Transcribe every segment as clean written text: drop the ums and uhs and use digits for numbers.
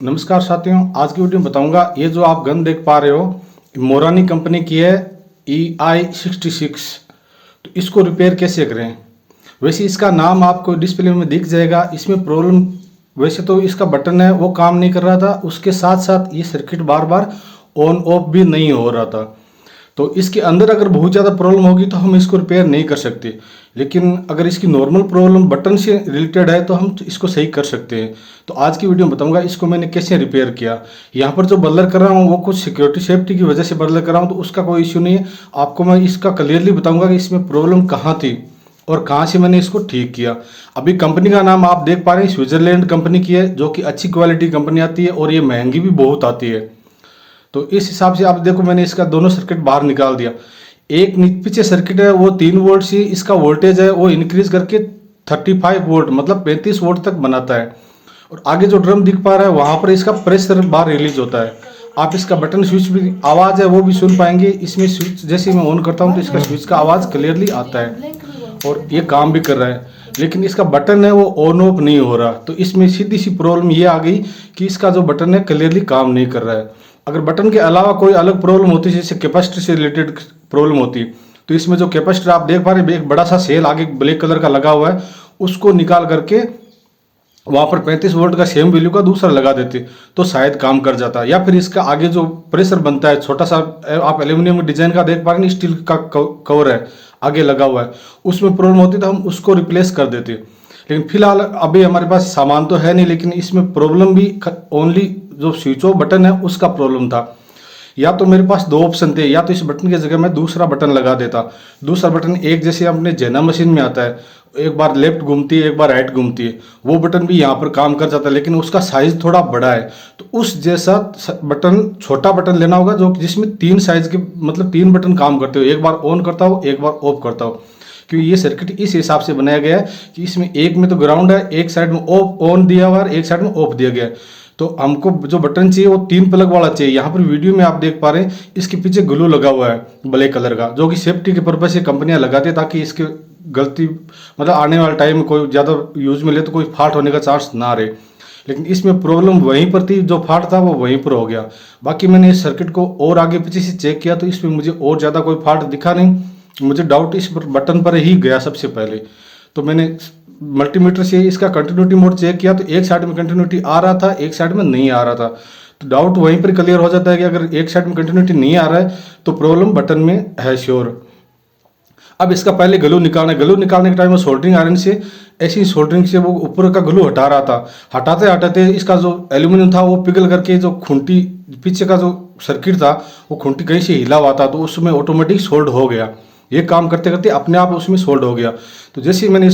नमस्कार साथियों, आज की वीडियो में बताऊंगा ये जो आप गन देख पा रहे हो मोरानी कंपनी की है EI66। तो इसको रिपेयर कैसे करें। वैसे इसका नाम आपको डिस्प्ले में दिख जाएगा। इसमें प्रॉब्लम वैसे तो इसका बटन है वो काम नहीं कर रहा था, उसके साथ साथ ये circuit bar bar on off भी नहीं हो रहा था। तो इसके अंदर अगर बहुत ज़्यादा प्रॉब्लम होगी तो हम इसको रिपेयर नहीं कर सकते, लेकिन अगर इसकी नॉर्मल प्रॉब्लम बटन से रिलेटेड है तो हम इसको सही कर सकते हैं। तो आज की वीडियो में बताऊंगा इसको मैंने कैसे रिपेयर किया। यहाँ पर जो बदलर कर रहा हूँ वो कुछ सिक्योरिटी सेफ्टी की वजह से बदलर कर रहा हूँ, तो उसका कोई इश्यू नहीं है। आपको मैं इसका क्लियरली बताऊंगा कि इसमें प्रॉब्लम कहाँ थी और कहाँ से मैंने इसको ठीक किया। अभी कंपनी का नाम आप देख पा रहे हैं स्विट्जरलैंड कंपनी की है, जो कि अच्छी क्वालिटी कंपनी आती है और ये महंगी भी बहुत आती है। तो इस हिसाब से आप देखो मैंने इसका दोनों सर्किट बाहर निकाल दिया। एक पीछे सर्किट है वो 3 वोल्ट से इसका वोल्टेज है वो इंक्रीज करके 35 वोल्ट मतलब 35 वोल्ट तक बनाता है। और आगे जो ड्रम दिख पा रहा है वहां पर इसका प्रेशर बार रिलीज होता है। आप इसका बटन स्विच भी आवाज़ है वो भी सुन पाएंगे। इसमें स्विच जैसे मैं ऑन करता हूँ तो इसका स्विच का आवाज़ क्लियरली आता है और ये काम भी कर रहा है, लेकिन इसका बटन है वो ऑन ऑफ नहीं हो रहा। तो इसमें सीधी सी प्रॉब्लम ये आ गई कि इसका जो बटन है क्लियरली काम नहीं कर रहा है। अगर बटन के अलावा कोई अलग प्रॉब्लम होती जैसे कैपेसिटर से रिलेटेड प्रॉब्लम होती तो इसमें जो कैपेसिटर आप देख पा रहे हैं एक बड़ा सा सेल आगे ब्लैक कलर का लगा हुआ है, उसको निकाल करके वहाँ पर 35 वोल्ट का सेम वैल्यू का दूसरा लगा देते तो शायद काम कर जाता। या फिर इसका आगे जो प्रेशर बनता है छोटा सा आप एल्यूमिनियम डिजाइन का देख पा रहे हैं, स्टील का कवर है आगे लगा हुआ है, उसमें प्रॉब्लम होती तो हम उसको रिप्लेस कर देते। लेकिन फिलहाल अभी हमारे पास सामान तो है नहीं, लेकिन इसमें प्रॉब्लम भी ओनली जो स्विच ऑफ बटन है उसका प्रॉब्लम था। या तो मेरे पास 2 ऑप्शन थे, या तो इस बटन की जगह मैं दूसरा बटन लगा देता। दूसरा बटन एक जैसे अपने जेना मशीन में आता है, एक बार लेफ्ट घूमती है एक बार राइट घूमती है, वो बटन भी यहाँ पर काम कर जाता है, लेकिन उसका साइज थोड़ा बड़ा है। तो उस जैसा बटन छोटा बटन लेना होगा जो जिसमें 3 साइज के मतलब 3 बटन काम करते हो, एक बार ऑन करता हो एक बार ऑफ करता हो। क्योंकि ये सर्किट इस हिसाब से बनाया गया है कि इसमें एक में तो ग्राउंड है, एक साइड में ऑफ ऑन दिया हुआ है, एक साइड में ऑफ दिया गया है। तो हमको जो बटन चाहिए वो 3 प्लग वाला चाहिए। यहाँ पर वीडियो में आप देख पा रहे हैं इसके पीछे ग्लू लगा हुआ है ब्लैक कलर का, जो कि सेफ्टी के पर्पज से कंपनियां लगाती है ताकि इसके गलती मतलब आने वाले टाइम में कोई ज़्यादा यूज में ले तो कोई फाल्ट होने का चांस ना रहे। लेकिन इसमें प्रॉब्लम वहीं पर थी, जो फाल्ट था वो वहीं पर हो गया। बाकी मैंने इस सर्किट को और आगे पीछे से चेक किया तो इसमें मुझे और ज़्यादा कोई फाल्ट दिखा नहीं। मुझे डाउट इस बटन पर ही गया सबसे पहले। तो मैंने मल्टीमीटर से इसका कंटिन्यूटी मोड चेक किया तो एक साइड में कंटिन्यूटी आ रहा था, एक साइड में नहीं आ रहा था। तो डाउट वहीं पर क्लियर हो जाता है कि अगर एक साइड में कंटिन्यूटी नहीं आ रहा है तो प्रॉब्लम बटन में है श्योर। अब इसका पहले ग्लू निकालना है। ग्लू निकालने के टाइम में सोल्डरिंग आयरन से ऐसी सोल्डरिंग से वो ऊपर का ग्लू हटा रहा था। हटाते हटाते इसका जो एल्यूमिनियम था वो पिघल करके जो खूंटी पीछे का जो सर्किट था वो खूंटी कहीं से हिला हुआ था, तो उसमें ऑटोमेटिक सोल्ड हो गया। ये काम करते करते अपने आप उसमें सोल्ड हो गया। तो जैसे ही मैंने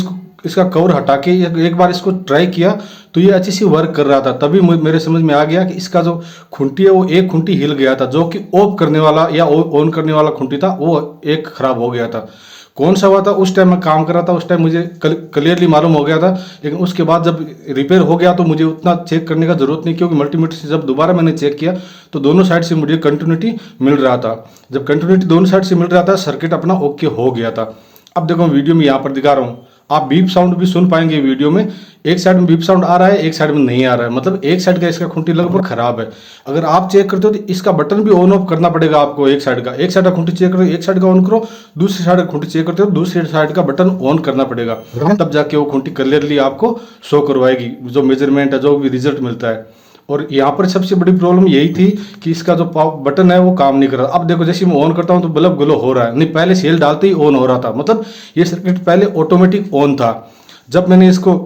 इसका कवर हटा के एक बार इसको ट्राई किया तो ये अच्छी सी वर्क कर रहा था। तभी मेरे समझ में आ गया कि इसका जो खूंटी है वो एक खूंटी हिल गया था, जो कि ऑफ करने वाला या ऑन करने वाला खूंटी था वो एक खराब हो गया था। कौन सा हुआ था उस टाइम मैं काम कर रहा था, उस टाइम मुझे क्लियरली मालूम हो गया था। लेकिन उसके बाद जब रिपेयर हो गया तो मुझे उतना चेक करने का जरूरत नहीं, क्योंकि मल्टीमीटर से जब दोबारा मैंने चेक किया तो दोनों साइड से मुझे कंटिन्यूटी मिल रहा था। जब कंटिन्यूटी दोनों साइड से मिल रहा था सर्किट अपना ओके हो गया था। अब देखो वीडियो में यहाँ पर दिखा रहा हूँ, आप बीप साउंड भी सुन पाएंगे वीडियो में। एक साइड में बीप साउंड आ रहा है, एक साइड में नहीं आ रहा है, मतलब एक साइड का इसका खूंटी लगभग खराब है। अगर आप चेक करते हो तो इसका बटन भी ऑन ऑफ करना पड़ेगा आपको। एक साइड का खूंटी चेक करो, एक साइड का ऑन करो, दूसरी साइड का खूंटी चेक करते हो दूसरी साइड का बटन ऑन करना पड़ेगा, तब जाके वो खूंटी क्लियरली आपको शो करवाएगी जो मेजरमेंट है, जो भी रिजल्ट मिलता है। और यहाँ पर सबसे बड़ी प्रॉब्लम यही थी कि इसका जो बटन है वो काम नहीं कर रहा। अब देखो जैसे मैं ऑन करता हूँ तो बल्ब ग्लो हो रहा है, नहीं पहले सेल डालते ही ऑन हो रहा था, मतलब ये सर्किट पहले ऑटोमेटिक ऑन था। जब मैंने इसको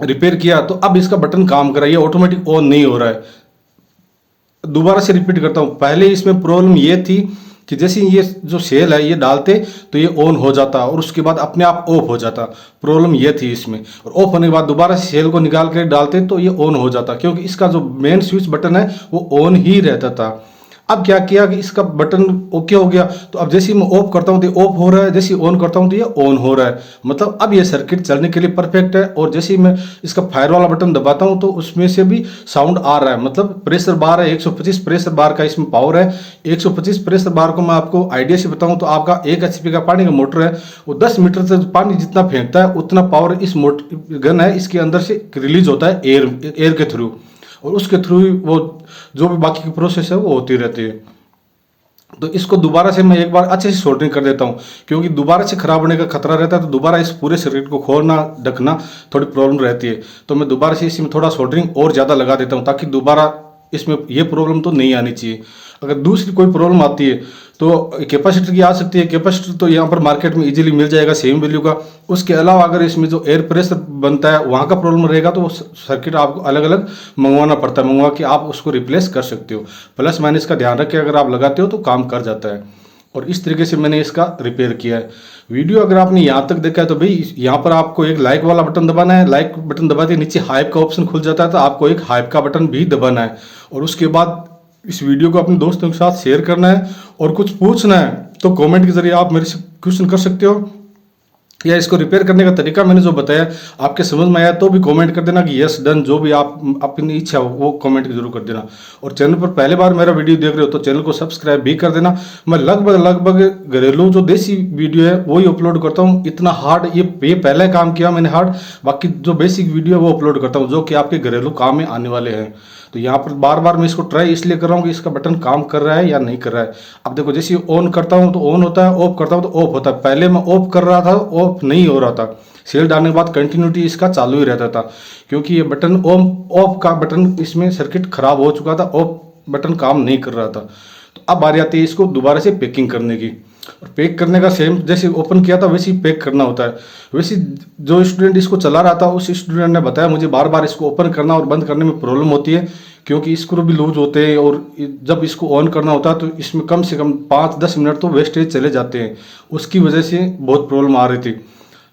रिपेयर किया तो अब इसका बटन काम कर रहा है, ये ऑटोमेटिक ऑन नहीं हो रहा है। दोबारा से रिपीट करता हूँ, पहले इसमें प्रॉब्लम ये थी कि जैसे ये जो सेल है ये डालते तो ये ऑन हो जाता और उसके बाद अपने आप ऑफ हो जाता। प्रॉब्लम ये थी इसमें। और ऑफ होने के बाद दोबारा से सेल को निकाल कर डालते तो ये ऑन हो जाता, क्योंकि इसका जो मेन स्विच बटन है वो ऑन ही रहता था। अब क्या किया कि इसका बटन ओके हो गया, तो अब जैसे मैं ऑफ करता हूँ तो ऑफ हो रहा है, जैसे ऑन करता हूँ तो ये ऑन हो रहा है, मतलब अब ये सर्किट चलने के लिए परफेक्ट है। और जैसे ही मैं इसका फायर वाला बटन दबाता हूँ तो उसमें से भी साउंड आ रहा है, मतलब प्रेशर बार है 125 प्रेशर बार का इसमें पावर है। 125 प्रेशर बार को मैं आपको आइडिया से बताऊँ तो आपका 1 HP का पानी का मोटर है, वो 10 मीटर से पानी जितना फेंकता है उतना पावर इस मोटर गन है इसके अंदर से रिलीज होता है एयर के थ्रू। और उसके थ्रू ही वो जो भी बाकी की प्रोसेस है वो होती रहती है। तो इसको दोबारा से मैं एक बार अच्छे से सोल्डरिंग कर देता हूँ, क्योंकि दोबारा से खराब होने का खतरा रहता है। तो दोबारा इस पूरे सर्किट को खोलना ढकना थोड़ी प्रॉब्लम रहती है। तो मैं दोबारा से इसमें थोड़ा सोल्डरिंग और ज़्यादा लगा देता हूँ, ताकि दोबारा इसमें ये प्रॉब्लम तो नहीं आनी चाहिए। अगर दूसरी कोई प्रॉब्लम आती है तो कैपेसिटर की आ सकती है। कैपेसिटर तो यहाँ पर मार्केट में इजीली मिल जाएगा सेम वैल्यू का। उसके अलावा अगर इसमें जो एयर प्रेशर बनता है वहाँ का प्रॉब्लम रहेगा तो वो सर्किट आपको अलग अलग मंगवाना पड़ता है, मंगवा के आप उसको रिप्लेस कर सकते हो। प्लस माइनस का ध्यान रख के अगर आप लगाते हो तो काम कर जाता है। और इस तरीके से मैंने इसका रिपेयर किया है। वीडियो अगर आपने यहाँ तक देखा है तो भाई यहाँ पर आपको एक लाइक वाला बटन दबाना है। लाइक बटन दबाते नीचे हाइप का ऑप्शन खुल जाता है, तो आपको एक हाइप का बटन भी दबाना है। और उसके बाद इस वीडियो को अपने दोस्तों के साथ शेयर करना है। और कुछ पूछना है तो कमेंट के जरिए आप मेरे से क्वेश्चन कर सकते हो, या इसको रिपेयर करने का तरीका मैंने जो बताया आपके समझ में आया तो भी कमेंट कर देना कि यस डन, जो भी आप अपनी इच्छा हो वो कमेंट जरूर कर देना। और चैनल पर पहले बार मेरा वीडियो देख रहे हो तो चैनल को सब्सक्राइब भी कर देना। मैं लगभग घरेलू जो देसी वीडियो है वही अपलोड करता हूँ। इतना हार्ड ये पहले काम किया मैंने हार्ड, बाकी जो बेसिक वीडियो है वो अपलोड करता हूँ जो कि आपके घरेलू काम में आने वाले हैं। तो यहाँ पर बार बार मैं इसको ट्राई इसलिए कर रहा हूँ कि इसका बटन काम कर रहा है या नहीं कर रहा है। अब देखो जैसे ऑन करता हूँ तो ऑन होता है, ऑफ करता हूँ तो ऑफ होता है। पहले मैं ऑफ कर रहा था, ऑफ नहीं हो रहा था। सेल डालने के बाद कंटिन्यूटी इसका चालू ही रहता था, क्योंकि ये बटन ऑफ का बटन इसमें सर्किट खराब हो चुका था, ऑफ बटन काम नहीं कर रहा था। तो अब बारी आती है इसको दोबारा से पैकिंग करने की। और पैक करने का सेम जैसे ओपन किया था वैसे ही पैक करना होता है। वैसे जो स्टूडेंट इसको चला रहा था उस स्टूडेंट ने बताया मुझे बार बार इसको ओपन करना और बंद करने में प्रॉब्लम होती है, क्योंकि स्क्रू भी लूज होते हैं। और जब इसको ऑन करना होता है तो इसमें कम से कम 5-10 मिनट तो वेस्टेज चले जाते हैं। उसकी वजह से बहुत प्रॉब्लम आ रही थी।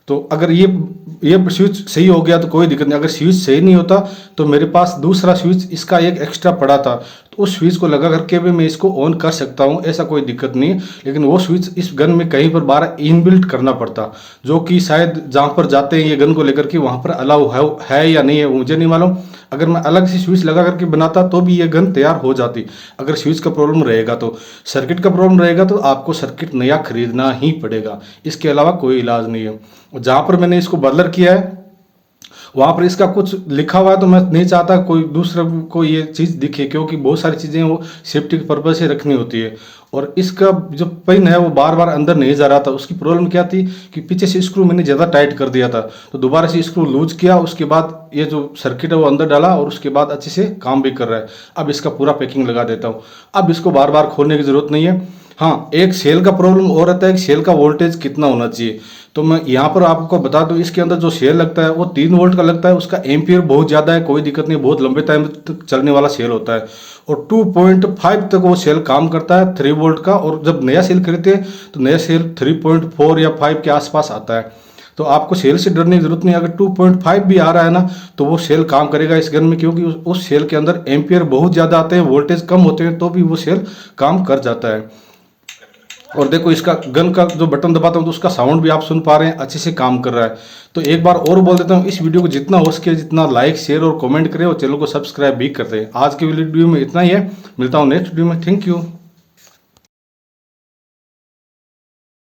तो अगर ये स्विच सही हो गया तो कोई दिक्कत नहीं। अगर स्विच सही नहीं होता तो मेरे पास दूसरा स्विच इसका एक एक्स्ट्रा पड़ा था, तो उस स्विच को लगा करके भी मैं इसको ऑन कर सकता हूँ, ऐसा कोई दिक्कत नहीं। लेकिन वो स्विच इस गन में कहीं पर बाहर इनबिल्ट करना पड़ता, जो कि शायद जहाँ पर जाते हैं ये गन को लेकर के वहाँ पर अलाउ है या नहीं है मुझे नहीं मालूम। अगर मैं अलग से स्विच लगा करके बनाता तो भी ये गन तैयार हो जाती। अगर स्विच का प्रॉब्लम रहेगा तो, सर्किट का प्रॉब्लम रहेगा तो आपको सर्किट नया खरीदना ही पड़ेगा, इसके अलावा कोई इलाज नहीं है। जहाँ पर मैंने इसको बदलर किया है वहाँ पर इसका कुछ लिखा हुआ है, तो मैं नहीं चाहता कोई दूसरे को ये चीज़ दिखे, क्योंकि बहुत सारी चीज़ें वो सेफ्टी के पर्पज से रखनी होती है। और इसका जो पिन है वो बार बार अंदर नहीं जा रहा था। उसकी प्रॉब्लम क्या थी कि पीछे से स्क्रू मैंने ज़्यादा टाइट कर दिया था, तो दोबारा से स्क्रू लूज किया, उसके बाद ये जो सर्किट है वो अंदर डाला और उसके बाद अच्छे से काम भी कर रहा है। अब इसका पूरा पैकिंग लगा देता हूँ। अब इसको बार बार खोलने की ज़रूरत नहीं है। हाँ, एक सेल का प्रॉब्लम और रहता है कि सेल का वोल्टेज कितना होना चाहिए। तो मैं यहाँ पर आपको बता दूं इसके अंदर जो सेल लगता है वो 3 वोल्ट का लगता है। उसका एम्पियर बहुत ज़्यादा है, कोई दिक्कत नहीं, बहुत लंबे टाइम तक चलने वाला सेल होता है। और 2.5 तक वो सेल काम करता है 3 वोल्ट का। और जब नया सेल खरीदते हैं तो नया सेल 3.4 या 5 के आसपास आता है। तो आपको सेल से डरने की जरूरत नहीं। अगर 2.5 भी आ रहा है ना तो वो सेल काम करेगा इस गन में, क्योंकि उस सेल के अंदर एम्पियर बहुत ज़्यादा आते हैं, वोल्टेज कम होते हैं तो भी वो सेल काम कर जाता है। और देखो इसका गन का जो बटन दबाता हूँ तो उसका साउंड भी आप सुन पा रहे हैं, अच्छे से काम कर रहा है। तो एक बार और बोल देता हूँ, इस वीडियो को जितना हो सके जितना लाइक शेयर और कमेंट करें और चैनल को सब्सक्राइब भी कर दें। आज के वीडियो में इतना ही है, मिलता हूँ नेक्स्ट वीडियो में। Thank you.